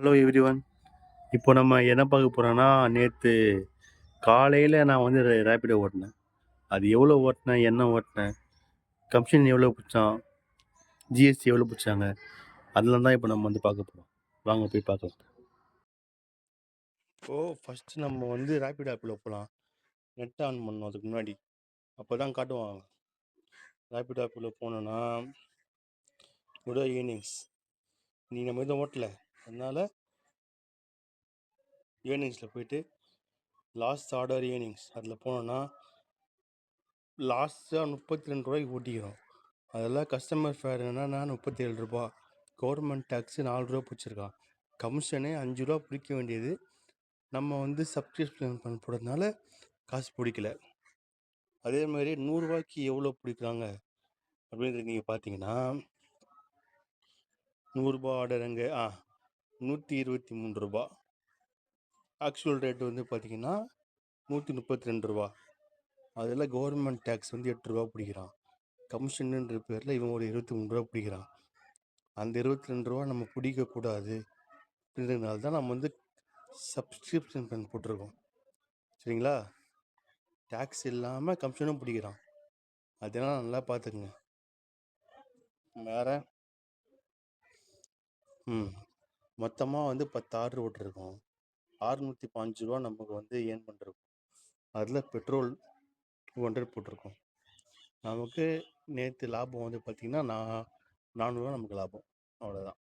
Hello everyone. இப்போ நம்ம என்ன பார்க்க போறோம்னா, நேத்து காலையில நான் வந்து ரேபிடோ ஓட்டுனேன். அது எவ்வளோ ஓட்டுனேன், என்ன ஓட்டுனேன், கமிஷன் எவ்வளோ புடிச்சான், ஜிஎஸ்டி எவ்வளோ புடிச்சாங்க, அதெல்லாம் தான் இப்போ நம்ம வந்து பார்க்க போறோம். வாங்க போய் பார்க்கலாம். இப்போ ஃபர்ஸ்ட் நம்ம வந்து ரேபிடோ ஆப்பில் போகலாம். நெட் ஆன் பண்ணணும் அதுக்கு முன்னாடி. அப்போ தான் காட்டுவாங்க. ரேபிடோ ஆப்பில் போனோன்னா டுடே ஏர்னிங்ஸ். நீ நம்ம எதுவும் ஓட்டல. அதனால ஏர்னிங்ஸில் போயிட்டு லாஸ்ட் ஆர்டர் ஏர்னிங்ஸ் அதில் போனோன்னா லாஸ்ட்டாக 32 ரூபாய்க்கு ஓட்டிக்கிறோம். அதெல்லாம் கஸ்டமர் ஃபேர் என்னன்னா 37 ரூபா. கவர்மெண்ட் டேக்ஸு 4 ரூபா பிடிச்சிருக்கான். கமிஷனே 5 ரூபா பிடிக்க வேண்டியது. நம்ம வந்து சப்ஸ்கிரிப்ஷன் பண்ண போடுறதுனால காசு பிடிக்கல. அதே மாதிரி 100 ரூபாய்க்கு எவ்வளோ பிடிக்கிறாங்க அப்படின்றது நீங்கள் பார்த்தீங்கன்னா 100 ரூபா ஆர்டர் அங்கே 123 ரூபா. ஆக்சுவல் ரேட் வந்து பார்த்தீங்கன்னா 132 ரூபா. அதில் கவர்மெண்ட் டேக்ஸ் வந்து 8 ரூபா பிடிக்கிறான். கமிஷனுன்ற பேரில் இவன் ஒரு 23 ரூபா பிடிக்கிறான். அந்த 22 ரூபா நம்ம பிடிக்கக்கூடாது அப்படின்றதுனால தான் நம்ம வந்து சப்ஸ்கிரிப்ஷன் பண்ணி போட்டிருக்கோம். சரிங்களா? டேக்ஸ் இல்லாமல் கமிஷனும் பிடிக்கிறான். அதெல்லாம் நல்லா பார்த்துக்குங்க. வேறு மொத்தமாக வந்து 10 ஆர்டர் ஓட்டிருக்கோம். 605 ரூபா நமக்கு வந்து ஏர்ன் பண்ணிருக்கோம். அதில் பெட்ரோல் 200 போட்டிருக்கோம். நமக்கு நேற்று லாபம் வந்து பார்த்திங்கன்னா 400 ரூபா நமக்கு லாபம். அவ்வளோதான்.